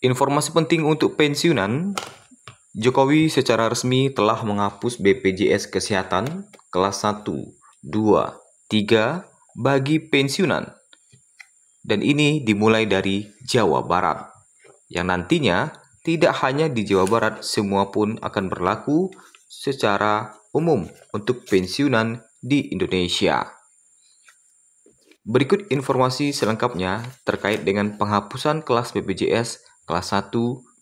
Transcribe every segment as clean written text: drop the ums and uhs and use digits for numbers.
Informasi penting untuk pensiunan, Jokowi secara resmi telah menghapus BPJS Kesehatan kelas 1, 2, 3 bagi pensiunan. Dan ini dimulai dari Jawa Barat, yang nantinya tidak hanya di Jawa Barat, semua pun akan berlaku secara umum untuk pensiunan di Indonesia. Berikut informasi selengkapnya terkait dengan penghapusan kelas BPJS kelas 1, 2,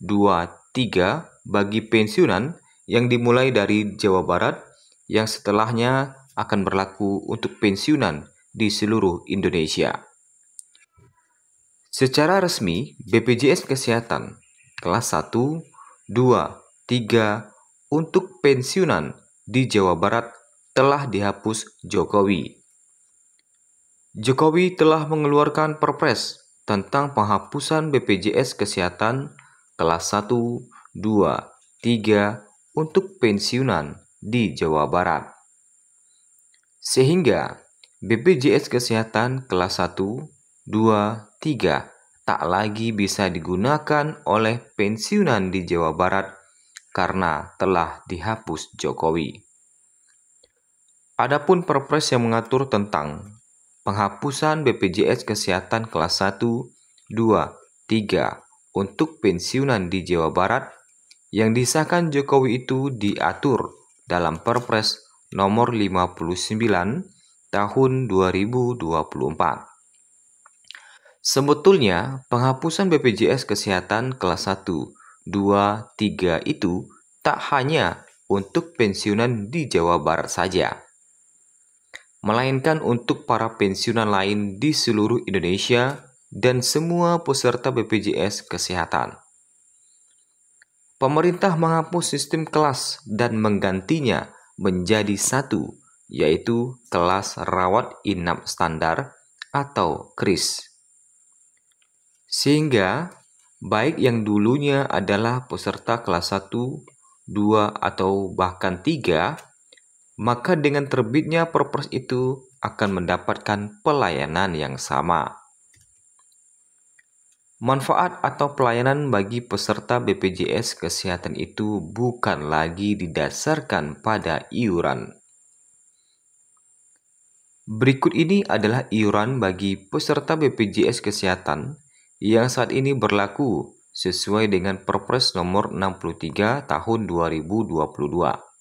3 bagi pensiunan yang dimulai dari Jawa Barat, yang setelahnya akan berlaku untuk pensiunan di seluruh Indonesia. Secara resmi, BPJS Kesehatan kelas 1, 2, 3 untuk pensiunan di Jawa Barat telah dihapus Jokowi. Jokowi telah mengeluarkan Perpres tentang penghapusan BPJS Kesehatan kelas 1, 2, 3 untuk pensiunan di Jawa Barat. Sehingga BPJS Kesehatan kelas 1, 2, 3 tak lagi bisa digunakan oleh pensiunan di Jawa Barat karena telah dihapus Jokowi. Adapun Perpres yang mengatur tentang penghapusan BPJS Kesehatan kelas 1, 2, 3 untuk pensiunan di Jawa Barat yang disahkan Jokowi itu diatur dalam Perpres nomor 59 tahun 2024. Sebetulnya, penghapusan BPJS Kesehatan kelas 1, 2, 3 itu tak hanya untuk pensiunan di Jawa Barat saja, melainkan untuk para pensiunan lain di seluruh Indonesia dan semua peserta BPJS Kesehatan. Pemerintah menghapus sistem kelas dan menggantinya menjadi satu, yaitu kelas rawat inap standar atau KRIS. Sehingga, baik yang dulunya adalah peserta kelas 1, 2, atau bahkan 3, maka dengan terbitnya Perpres itu akan mendapatkan pelayanan yang sama. Manfaat atau pelayanan bagi peserta BPJS Kesehatan itu bukan lagi didasarkan pada iuran. Berikut ini adalah iuran bagi peserta BPJS Kesehatan yang saat ini berlaku sesuai dengan Perpres nomor 63 tahun 2022.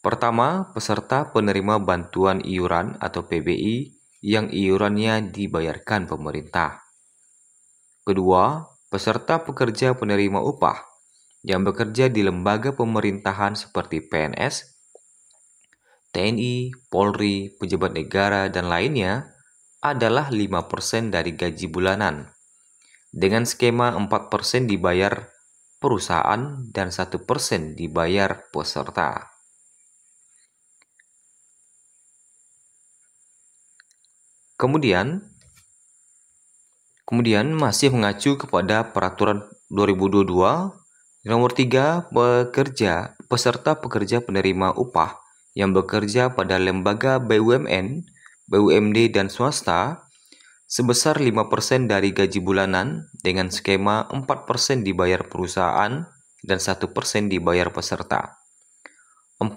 Pertama, peserta penerima bantuan iuran atau PBI yang iurannya dibayarkan pemerintah. Kedua, peserta pekerja penerima upah yang bekerja di lembaga pemerintahan seperti PNS, TNI, Polri, pejabat negara, dan lainnya adalah 5% dari gaji bulanan, dengan skema 4% dibayar perusahaan dan 1% dibayar peserta. Kemudian masih mengacu kepada Peraturan 2022 Nomor 3, peserta pekerja penerima upah yang bekerja pada lembaga BUMN, BUMD, dan swasta sebesar 5% dari gaji bulanan dengan skema 4% dibayar perusahaan dan 1% dibayar peserta. 4.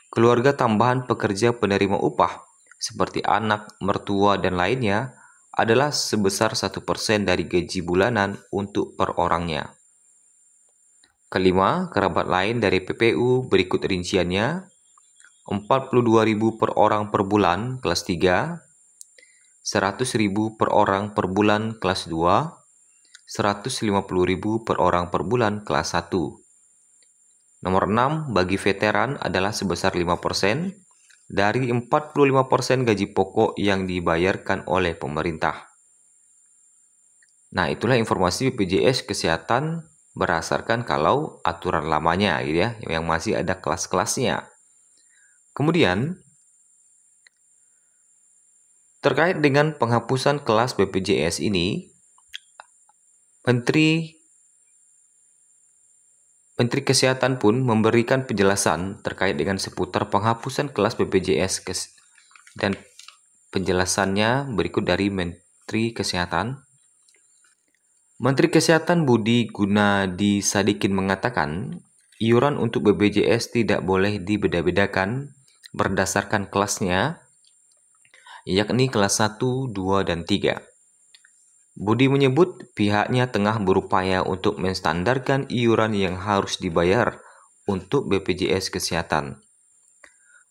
Keluarga tambahan pekerja penerima upah seperti anak, mertua, dan lainnya adalah sebesar 1% dari gaji bulanan untuk per orangnya. Kelima, kerabat lain dari PPU berikut rinciannya: 42.000 per orang per bulan kelas 3, 100.000 per orang per bulan kelas 2, 150.000 per orang per bulan kelas 1. Nomor 6, bagi veteran adalah sebesar 5% dari 45% gaji pokok yang dibayarkan oleh pemerintah. Nah, itulah informasi BPJS Kesehatan berdasarkan kalau aturan lamanya gitu ya, yang masih ada kelas-kelasnya. Kemudian terkait dengan penghapusan kelas BPJS ini, Menteri Kesehatan pun memberikan penjelasan terkait dengan seputar penghapusan kelas BPJS dan penjelasannya berikut dari Menteri Kesehatan. Menteri Kesehatan Budi Gunadi Sadikin mengatakan, iuran untuk BPJS tidak boleh dibeda-bedakan berdasarkan kelasnya, yakni kelas 1, 2, dan 3. Budi menyebut pihaknya tengah berupaya untuk menstandarkan iuran yang harus dibayar untuk BPJS Kesehatan.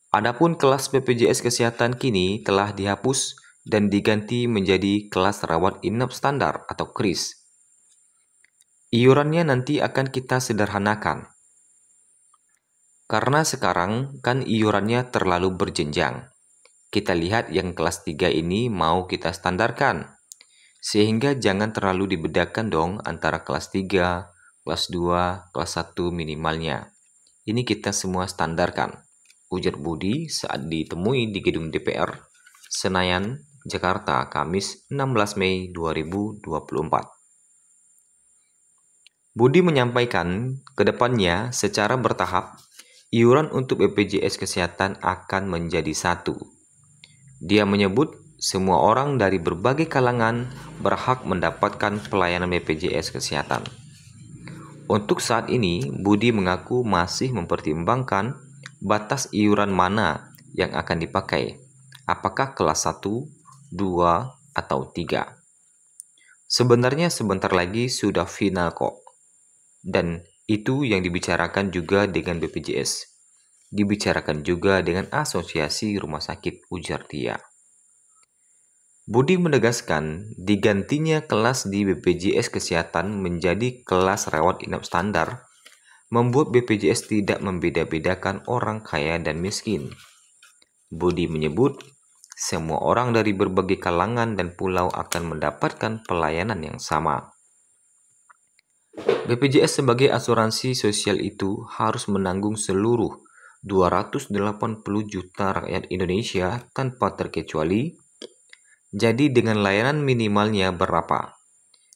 Adapun kelas BPJS Kesehatan kini telah dihapus dan diganti menjadi kelas rawat inap standar atau KRIS. Iurannya nanti akan kita sederhanakan. Karena sekarang kan iurannya terlalu berjenjang. Kita lihat yang kelas 3 ini mau kita standarkan. Sehingga jangan terlalu dibedakan dong antara kelas 3, kelas 2, kelas 1 minimalnya. Ini kita semua standarkan, ujar Budi saat ditemui di gedung DPR, Senayan, Jakarta, Kamis 16 Mei 2024. Budi menyampaikan ke depannya secara bertahap, iuran untuk BPJS Kesehatan akan menjadi satu. Dia menyebut semua orang dari berbagai kalangan berhak mendapatkan pelayanan BPJS Kesehatan. Untuk saat ini, Budi mengaku masih mempertimbangkan batas iuran mana yang akan dipakai, apakah kelas 1, 2, atau 3. Sebenarnya sebentar lagi sudah final kok. Dan itu yang dibicarakan juga dengan BPJS. Dibicarakan juga dengan Asosiasi Rumah Sakit, ujar dia. Budi menegaskan digantinya kelas di BPJS Kesehatan menjadi kelas rawat inap standar membuat BPJS tidak membeda-bedakan orang kaya dan miskin. Budi menyebut semua orang dari berbagai kalangan dan pulau akan mendapatkan pelayanan yang sama. BPJS sebagai asuransi sosial itu harus menanggung seluruh 280 juta rakyat Indonesia tanpa terkecuali. Jadi dengan layanan minimalnya berapa?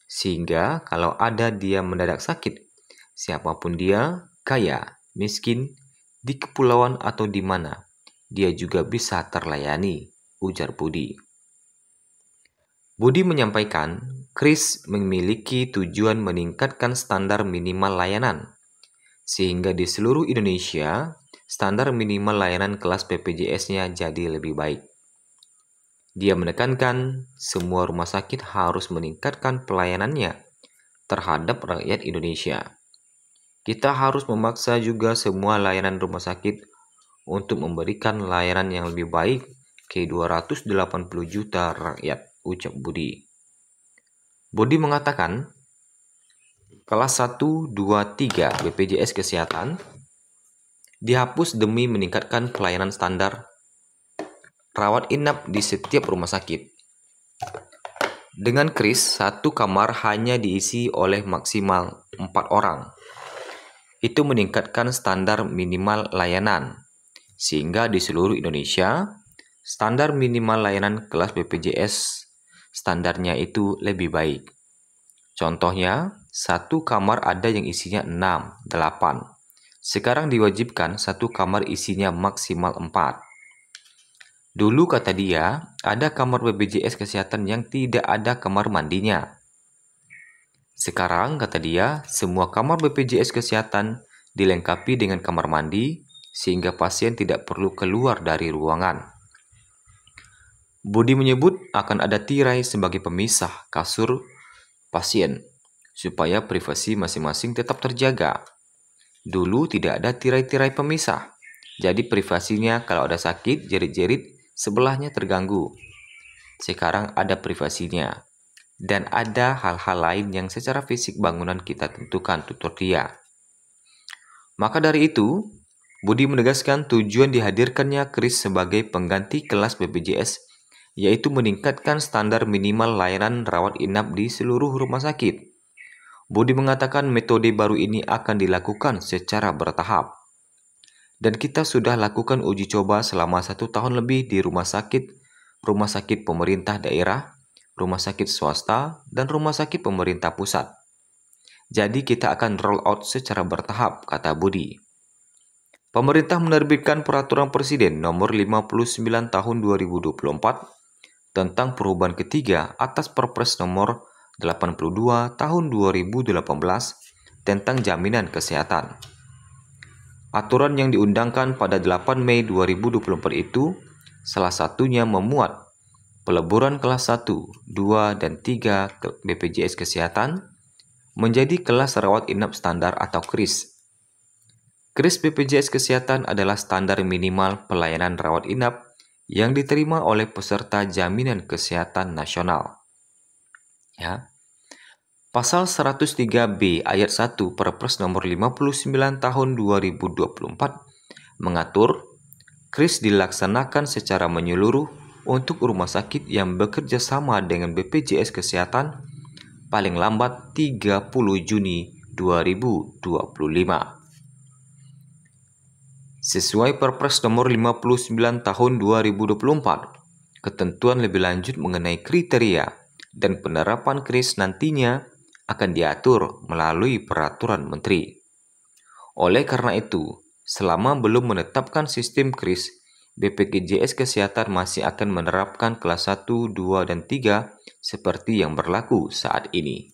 Sehingga kalau ada dia mendadak sakit, siapapun dia, kaya, miskin, di kepulauan atau di mana, dia juga bisa terlayani, ujar Budi. Budi menyampaikan, KRIS memiliki tujuan meningkatkan standar minimal layanan, sehingga di seluruh Indonesia, standar minimal layanan kelas BPJS-nya jadi lebih baik. Dia menekankan semua rumah sakit harus meningkatkan pelayanannya terhadap rakyat Indonesia. Kita harus memaksa juga semua layanan rumah sakit untuk memberikan layanan yang lebih baik ke 280 juta rakyat, ucap Budi. Budi mengatakan, kelas 1, 2, 3 BPJS Kesehatan dihapus demi meningkatkan pelayanan standar rawat inap di setiap rumah sakit. Dengan KRIS, satu kamar hanya diisi oleh maksimal 4 orang. Itu meningkatkan standar minimal layanan, sehingga di seluruh Indonesia, standar minimal layanan kelas BPJS standarnya itu lebih baik. Contohnya, satu kamar ada yang isinya 6, 8. Sekarang diwajibkan satu kamar isinya maksimal 4. Dulu kata dia, ada kamar BPJS Kesehatan yang tidak ada kamar mandinya. Sekarang kata dia, semua kamar BPJS Kesehatan dilengkapi dengan kamar mandi sehingga pasien tidak perlu keluar dari ruangan. Budi menyebut akan ada tirai sebagai pemisah kasur pasien supaya privasi masing-masing tetap terjaga. Dulu tidak ada tirai-tirai pemisah, jadi privasinya kalau ada sakit, jerit-jerit sebelahnya terganggu. Sekarang ada privasinya. Dan ada hal-hal lain yang secara fisik bangunan kita tentukan, tutur dia. Maka dari itu, Budi menegaskan tujuan dihadirkannya KRIS sebagai pengganti kelas BPJS, yaitu meningkatkan standar minimal layanan rawat inap di seluruh rumah sakit. Budi mengatakan metode baru ini akan dilakukan secara bertahap. Dan kita sudah lakukan uji coba selama 1 tahun lebih di rumah sakit pemerintah daerah, rumah sakit swasta, dan rumah sakit pemerintah pusat. Jadi kita akan roll out secara bertahap, kata Budi. Pemerintah menerbitkan Peraturan Presiden Nomor 59 Tahun 2024 tentang perubahan ketiga atas Perpres Nomor 82 tahun 2018 tentang jaminan kesehatan. Aturan yang diundangkan pada 8 Mei 2024 itu salah satunya memuat peleburan kelas 1, 2, dan 3 BPJS Kesehatan menjadi kelas rawat inap standar atau KRIS. KRIS BPJS Kesehatan adalah standar minimal pelayanan rawat inap yang diterima oleh peserta jaminan kesehatan nasional. Ya. Pasal 103B ayat 1 Perpres nomor 59 tahun 2024 mengatur KRIS dilaksanakan secara menyeluruh untuk rumah sakit yang bekerja sama dengan BPJS Kesehatan paling lambat 30 Juni 2025. Sesuai Perpres nomor 59 tahun 2024, ketentuan lebih lanjut mengenai kriteria dan penerapan KRIS nantinya akan diatur melalui peraturan menteri. Oleh karena itu, selama belum menetapkan sistem KRIS, BPJS Kesehatan masih akan menerapkan kelas 1, 2, dan 3 seperti yang berlaku saat ini.